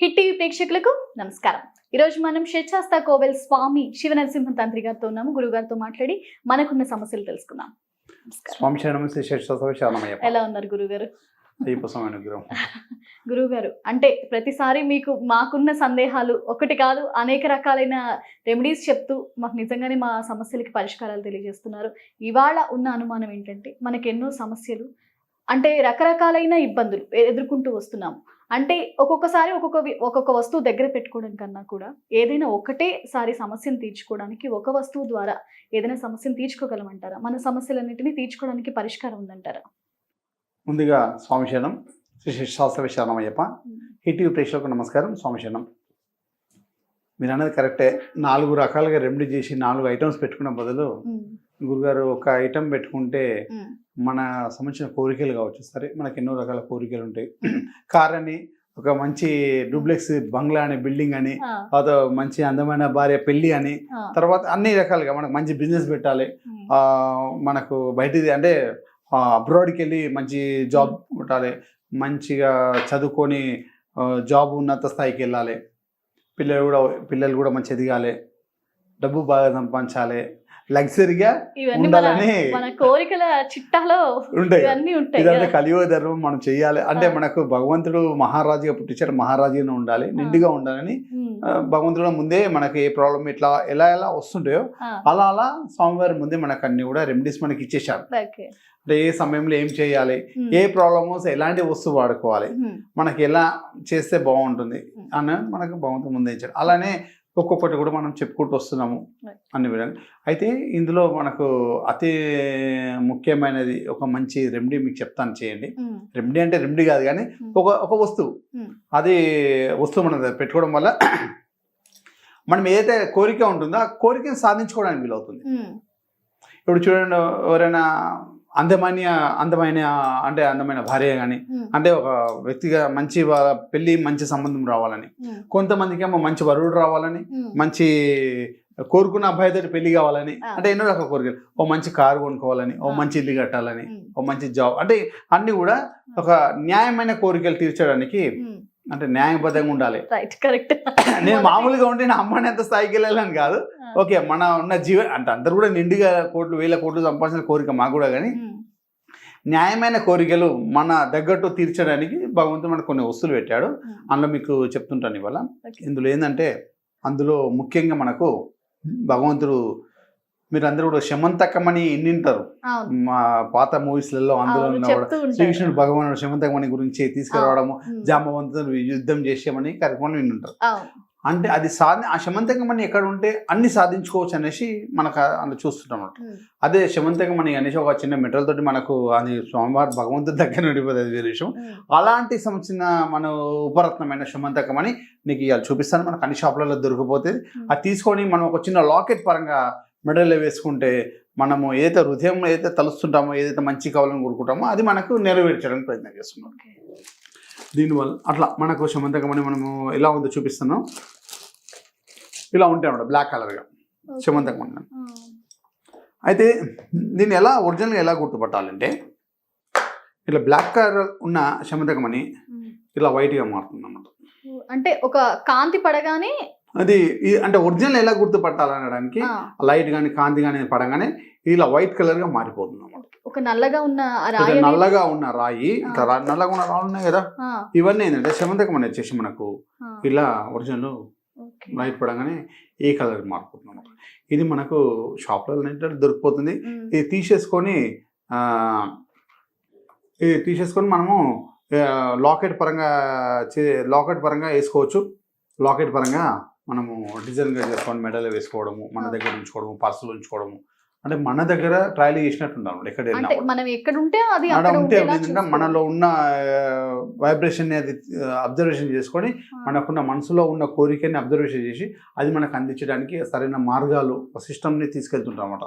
Hit TV ప్రేక్షకులకు నమస్కారం. ఈరోజు మనం షేచ్ఛాస్తా కోవెల్ స్వామి శివనరసింహ తంత్రి గారితో ఉన్నాము. గురుగారితో మాట్లాడి మనకున్న సమస్యలు తెలుసుకుందాం. స్వామి శరణం శ్రీ షేచ్ఛాస్తా శరణమయ్యప్ప. ఎలా ఉన్నారు గురుగారు? గురుగారు అంటే ప్రతిసారి మాకున్న సందేహాలు ఒకటి కాదు, అనేక రకాలైన రెమెడీస్ చెప్తూ మాకు నిజంగానే మా సమస్యలకి పరిష్కారాలు తెలియజేస్తున్నారు. ఇవాళ ఉన్న అనుమానం ఏంటంటే మనకు ఎన్నో సమస్యలు, అంటే రకరకాలైన ఇబ్బందులు ఎదుర్కొంటూ వస్తున్నాము. అంటే ఒక్కొక్కసారి ఒక్కొక్క వస్తువు దగ్గర పెట్టుకోవడం కన్నా కూడా ఏదైనా ఒకటేసారి సమస్యను తీర్చుకోవడానికి ఒక వస్తువు ద్వారా ఏదైనా సమస్యను తీర్చుకోగలమంటారా? మన సమస్యలన్నింటినీ తీర్చుకోవడానికి పరిష్కారం ఉందంటారా? ముందుగా స్వామి శరణం శ్రీ షేచ్ఛాస్తా శరణమయ్యప్ప. హిట్ టీవీ ప్రేక్షకులకు నమస్కారం. స్వామి శరణం. మీరు అన్నది కరెక్టే. 4 రకాలుగా రెమెడీ చేసి 4 ఐటమ్స్ పెట్టుకున్న బదులు గురుగారు ఒక ఐటమ్ పెట్టుకుంటే మన సంబంధించిన కోరికలు కావచ్చు. సరే, మనకి ఎన్నో రకాల కోరికలు ఉంటాయి. కార్ అని, ఒక మంచి డూప్లెక్స్ బంగ్లా అని, బిల్డింగ్ అని, తర్వాత మంచి అందమైన భార్య పెళ్లి అని, తర్వాత అన్ని రకాలుగా మనకు మంచి బిజినెస్ పెట్టాలి, మనకు బయటిది అంటే అబ్రాడ్కి వెళ్ళి మంచి జాబ్ పెట్టాలి, మంచిగా చదువుకొని జాబ్ ఉన్నత స్థాయికి వెళ్ళాలి, పిల్లలు కూడా మంచి ఎదగాలి, డబ్బు బాగా సంపాదించాలి, లగ్జరీగా ఉండాలని మన కోరికల చిట్టాలో ఉంటాయి. ఇదంతా కలియుగ ధర్మం మనం చెయ్యాలి అంటే మనకు భగవంతుడు మహారాజుగా పుట్టించాడు, మహారాజుగానే ఉండాలి, నిండుగా ఉండాలని భగవంతుడు ముందే మనకి ఏ ప్రాబ్లం ఎలా వస్తుంటాయో అలా స్వామివారి ముందే మనకు అన్ని కూడా రెమెడీస్ మనకి ఇచ్చేసాడు. అంటే ఏ సమయంలో ఏం చేయాలి, ఏ ప్రాబ్లమ్స్ ఎలాంటి వస్తువు వాడుకోవాలి, మనకి ఎలా చేస్తే బాగుంటుంది అని మనకు భగవంతుడు ముందే ఇచ్చాడు. అలానే ఒక్కొక్కటి కూడా మనం చెప్పుకుంటూ వస్తున్నాము అన్ని విధంగా. అయితే ఇందులో మనకు అతి ముఖ్యమైనది ఒక మంచి రెమెడీ మీకు చెప్తాను, చేయండి. రెమెడీ అంటే రెమెడీ కాదు కానీ ఒక వస్తువు, అది వస్తువు మనం పెట్టుకోవడం వల్ల మనం ఏదైతే కోరిక ఉంటుందో ఆ కోరికను సాధించుకోవడానికి వీలవుతుంది. ఇప్పుడు చూడండి, ఎవరైనా అందమైన భార్య కానీ, అంటే ఒక వ్యక్తిగా మంచి పెళ్లి మంచి సంబంధం రావాలని, కొంతమందికి ఏమో మంచి వరుడు రావాలని, మంచి కోరుకున్న అబ్బాయితో పెళ్లి కావాలని, అంటే ఎన్నో రకాల కోరికలు. ఓ మంచి కారు కొనుక్కోవాలని, ఓ మంచి ఇల్లు కట్టాలని, ఓ మంచి జాబ్, అంటే అన్ని కూడా ఒక న్యాయమైన కోరికలు తీర్చడానికి అంటే న్యాయబద్ధంగా ఉండాలి. నేను మామూలుగా ఉంటే నా అమ్మని ఎంత స్థాయికి వెళ్ళాలని కాదు. ఓకే, మన ఉన్న అంటే అందరు కూడా నిండుగా వేల కోట్లు సంపాదించిన కోరిక మాకు కూడా, కానీ న్యాయమైన కోరికలు మన తగ్గట్టు తీర్చడానికి భగవంతుడు మనకు కొన్ని వస్తువులు పెట్టాడు. అందులో మీకు చెప్తుంటాను ఇవాళ. ఇందులో ఏంటంటే, అందులో ముఖ్యంగా మనకు భగవంతుడు, మీరు అందరూ కూడా శమంతకమని వింటారు మా పాత మూవీస్లలో. అందులో శ్రీకృష్ణుడు భగవానుడు శమంతకమణి గురించి తీసుకురావడము, జాంబవంతుడు యుద్ధం చేసామని కార్యక్రమం వింటుంటారు. అంటే అది ఆ శమంతకమణి ఎక్కడ ఉంటే అన్ని సాధించుకోవచ్చు అనేసి మనకు అందులో చూస్తుంటాం. అదే శమంతకమణి అనేసి ఒక చిన్న మెటల్ తోటి మనకు అది స్వామివారి భగవంతుడి దగ్గర ఉండిపోతుంది, వేరే విషయం. అలాంటి సంబంధించిన మన ఉపరత్నమైన శమంతకమణి నీకు ఇవాళ చూపిస్తాను. మనకు అన్ని షాపులలో దొరికిపోతుంది. అది తీసుకొని మనం ఒక చిన్న లాకెట్ పరంగా మెడల్లో వేసుకుంటే మనము ఏదైతే హృదయంలో ఏదైతే తలుస్తుంటామో, ఏదైతే మంచి కావాలని కోరుకుంటామో అది మనకు నెరవేర్చడానికి ప్రయత్నం చేస్తున్నాం. దీనివల్ల అట్లా మనకు శమంతకమణి మనము ఎలా ఉందో చూపిస్తున్నాం. ఇలా ఉంటాయి అన్నమాట, బ్లాక్ కలర్గా శమంతకమణి. అయితే దీన్ని ఒరిజినల్గా ఎలా గుర్తుపట్టాలంటే, ఇలా బ్లాక్ కలర్ ఉన్న శమంతకమణి ఇలా వైట్గా మారుతుంది అన్నమాట. అంటే ఒక కాంతి పడగానే అది అంటే ఒరిజినల్ ఎలా గుర్తుపట్టాలనడానికి లైట్ కానీ కాంతి కానీ పడగానే ఇలా వైట్ కలర్గా మారిపోతుంది అన్నమాట. ఒక నల్లగా ఉన్న రాయి, నల్లగా ఉన్న రాళ్ళు ఉన్నాయి కదా, ఇవన్నీ ఏంటంటే శమంతకమణి వచ్చేసి మనకు ఇలా ఒరిజినల్ లైట్ పడగానే ఏ కలర్ మారిపోతుంది అన్నమాట. ఇది మనకు షాప్లో దొరికిపోతుంది. ఇది తీసేసుకొని మనము లాకెట్ పరంగా వేసుకోవచ్చు. లాకెట్ పరంగా మనము డిజైన్గా చేసుకొని మెడల్ వేసుకోవడము, మన దగ్గర ఉంచుకోవడము, పర్సులు ఉంచుకోవడము, అంటే మన దగ్గర ట్రయల్ చేసినట్టు ఉండాలి. ఎక్కడ ఉంటే మనలో ఉన్న వైబ్రేషన్ అది అబ్జర్వేషన్ చేసుకొని, మనకున్న మనసులో ఉన్న కోరికని అబ్జర్వేషన్ చేసి అది మనకు అందించడానికి సరైన మార్గాలు, సిస్టమ్ని తీసుకెళ్తుంటాం అన్నమాట.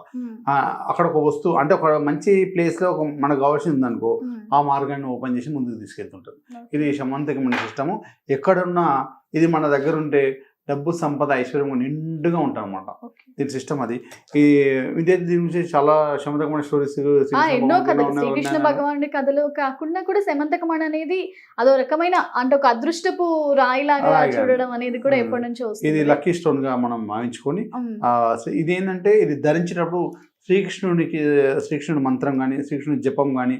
అక్కడ ఒక వస్తువు అంటే ఒక మంచి ప్లేస్లో మనకు కావాల్సింది ఉందనుకో, ఆ మార్గాన్ని ఓపెన్ చేసి ముందుకు తీసుకెళ్తుంటాం. ఇది శమంతకమణి సిస్టము. ఎక్కడున్నా ఇది మన దగ్గర ఉంటే డబ్బు సంపద ఐశ్వర్యం నిండుగా ఉంటారు అనమాట. ఓకే. దీని సిస్టమ్ అది. దీని గురించి చాలా శమంతకమణి స్టోరీస్ ఎన్నో కథలు శ్రీకృష్ణ భగవానుడి కథలు కాకుండా కూడా శమంతకమణి అనేది అదో రకమైన అంటే ఒక అదృష్టపు రాయిలాగా రాయిగా. చూడడం అనేది కూడా ఎప్పటి నుంచో ఇది వస్తుంది. లక్కీ స్టోన్ గా మనం భావించుకొని ఇది ఏంటంటే ఇది ధరించినప్పుడు శ్రీకృష్ణుడి మంత్రం కానీ శ్రీకృష్ణుడి జపం కానీ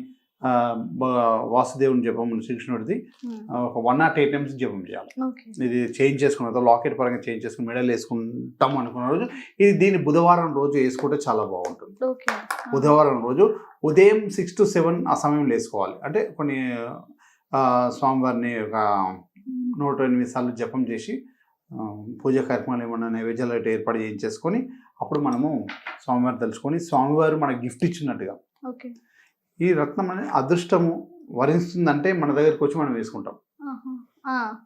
వాసుదేవుని జపం శ్రీకృష్ణుడిది ఒక 108 times జపం చేయాలి. ఓకే. ఇది చేంజ్ చేసుకున్న లాకెట్ పరంగా చేంజ్ చేసుకుని మెడల్ వేసుకుంటాం అనుకున్న రోజు ఇది దీన్ని బుధవారం రోజు వేసుకుంటే చాలా బాగుంటుంది. ఓకే. బుధవారం రోజు ఉదయం 6 to 7 ఆ సమయంలో వేసుకోవాలి. అంటే కొన్ని స్వామివారిని ఒక 108 సార్లు జపం చేసి పూజా కార్యక్రమాలు ఏమన్నా నైవేద్యాలు ఏర్పాటు చేయించేసుకొని అప్పుడు మనము స్వామివారిని తలుచుకొని స్వామివారు మనకు గిఫ్ట్ ఇచ్చినట్టుగా ఓకే. ఈ రత్నం అనేది అదృష్టము వరిస్తుందంటే మన దగ్గరకు వచ్చి మనం వేసుకుంటాం.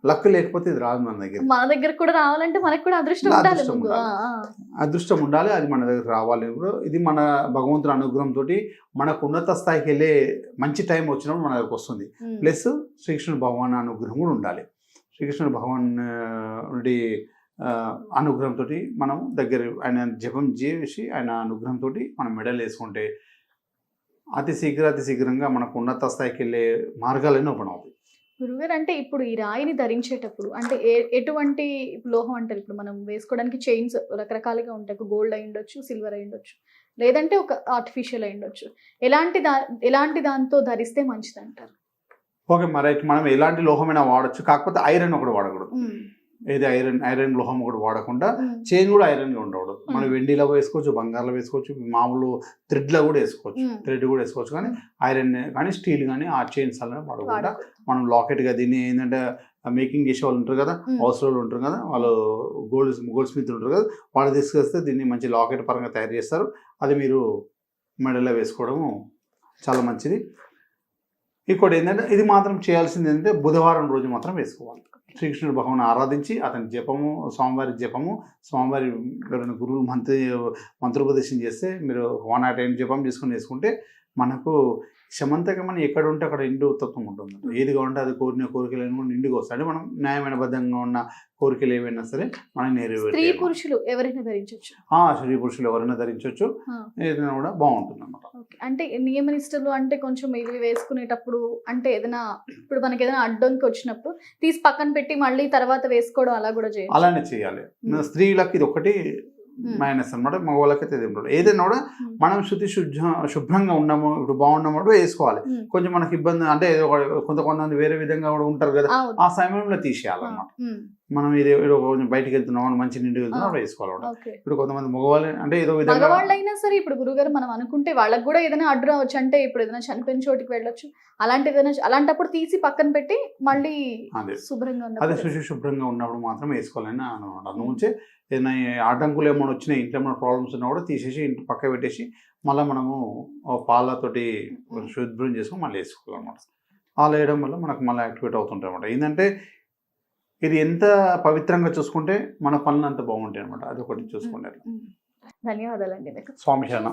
లక్ లేకపోతే ఇది రాదు మన దగ్గర. మన దగ్గర కూడా రావాలంటే మనకు కూడా అదృష్టం ఉండాలి. అదృష్టం ముందు. ఉండాలి. అదృష్టం ఉండాలి, అది మన దగ్గర రావాలి. ఇది మన భగవంతుని అనుగ్రహంతో మనకు ఉన్నత స్థాయికి వెళ్ళే మంచి టైం వచ్చినప్పుడు మన దగ్గరకు వస్తుంది. ప్లస్ శ్రీకృష్ణుడు భగవాన్ అనుగ్రహం కూడా ఉండాలి. శ్రీకృష్ణుడు భగవాన్ అనుగ్రహంతో మనం దగ్గర ఆయన జపం చేసి ఆయన అనుగ్రహంతో మనం మెడల్ వేసుకుంటే అతి శీఘ్రంగా మనకు ఉన్నత స్థాయికి వెళ్ళే మార్గాలన్నీ ఓపెన్ అవుతాయి. గురుగారు, అంటే ఇప్పుడు ఈ రాయిని ధరించేటప్పుడు అంటే ఎటువంటి లోహం అంటారు? ఇప్పుడు మనం వేసుకోవడానికి చైన్స్ రకరకాలుగా ఉంటాయి. గోల్డ్ అయి ఉండొచ్చు, సిల్వర్ అయి ఉండొచ్చు, లేదంటే ఒక ఆర్టిఫిషియల్ అయి ఉండొచ్చు. ఎలాంటి దాంతో ధరిస్తే మంచిది అంటారు? ఓకే, మరి మనం ఎలాంటి లోహమైనా వాడచ్చు, కాకపోతే ఐరన్ ఒకటి వాడకూడదు. ఏది ఐరన్ లోహం ఒకటి వాడకుండా చైన్ కూడా ఐరన్గా ఉండకూడదు. మనం వెండిలో వేసుకోవచ్చు, బంగారంలో వేసుకోవచ్చు, మామూలు థ్రెడ్లో కూడా వేసుకోవచ్చు. థ్రెడ్ కూడా వేసుకోవచ్చు, కానీ ఐరన్ కానీ స్టీల్ కానీ ఆ చైన్స్ అలా వాడకుండా మనం లాకెట్గా దీన్ని ఏంటంటే మేకింగ్ చేసే వాళ్ళు ఉంటారు కదా, హౌస్ వాళ్ళు ఉంటారు కదా, వాళ్ళు గోల్డ్ స్మిత్ ఉంటారు కదా, వాళ్ళు తీసుకొస్తే దీన్ని మంచి లాకెట్ పరంగా తయారు చేస్తారు. అది మీరు మెడలో వేసుకోవడము చాలా మంచిది. ఇంకోటి ఏంటంటే ఇది మాత్రం చేయాల్సింది ఏంటంటే బుధవారం రోజు మాత్రం వేసుకోవాలి. శ్రీకృష్ణుడు భగవాన్ ఆరాధించి అతని జపము, స్వామివారి ఎవరైనా గురువులు మంత్రోపదేశం చేస్తే మీరు 108 జపం చేసుకుని వేసుకుంటే మనకు శమంతకమని ఎక్కడ ఉంటే అక్కడ నిండు తత్వం ఉంటుంది. ఏది కావాలంటే అది కోరికలు కూడా నిండుగా వస్తాయి. అంటే మనం న్యాయమైన బద్ధంగా ఉన్న కోరికలు ఏవైనా సరే మనం స్త్రీ పురుషులు ఎవరైనా ధరించవచ్చు. స్త్రీ పురుషులు ఎవరైనా ధరించవచ్చు, ఏదైనా కూడా బాగుంటుంది అన్నమాట. అంటే నియమ నిష్టలు అంటే కొంచెం ఇవి వేసుకునేటప్పుడు అంటే ఏదైనా ఇప్పుడు మనకి ఏదైనా అడ్డంకి వచ్చినప్పుడు తీసి పక్కన పెట్టి మళ్ళీ తర్వాత వేసుకోవడం అలా కూడా చేయాలి. అలానే చేయాలి. స్త్రీలకు ఇది ఒకటి మైనస్ అనమాట. మగవాళ్ళకైతే ఏదైనా కూడా మనం శుభ్రంగా ఉన్నాము, ఇప్పుడు బాగున్నాము వేసుకోవాలి. కొంచెం మనకి ఇబ్బంది అంటే కొంతమంది వేరే విధంగా కూడా ఉంటారు కదా, ఆ సమయంలో తీసేయాలన్నమాట. మనం ఇది కొంచెం బయటకు వెళ్తున్నాం, మంచి నిండు వెళ్తున్నాం వేసుకోవాలి. ఇప్పుడు కొంతమంది మగవాళ్ళు అంటే ఏదో విధంగా మగవాళ్ళైనా సరే ఇప్పుడు గురుగారు మనం అనుకుంటే వాళ్ళకి కూడా ఏదైనా అడ్డు రావచ్చు. అంటే ఇప్పుడు ఏదైనా చనిపోయిన చోటికి వెళ్ళొచ్చు, అలాంటప్పుడు తీసి పక్కన పెట్టి మళ్ళీ శుభ్రంగా అదే శుభ్రంగా ఉన్నప్పుడు మాత్రం వేసుకోవాలని అనమాట. అందుగురించే ఏదైనా అడ్డంకులు ఏమైనా వచ్చినాయి, ఇంట్లో ఏమైనా ప్రాబ్లమ్స్ ఉన్నా కూడా తీసేసి ఇంటి పక్క పెట్టేసి మళ్ళీ మనము పాలతోటి శుభ్రం చేసుకొని మళ్ళీ వేసుకోవాలన్నమాట. అలా వేయడం వల్ల మనకు మళ్ళీ యాక్టివేట్ అవుతుంటాయి అనమాట. ఏంటంటే ఇది ఎంత పవిత్రంగా చూసుకుంటే మన పనులు అంత బాగుంటాయి అనమాట. అది ఒకటి చూసుకుంటారు. ధన్యవాదాలండి. స్వామి శరణ.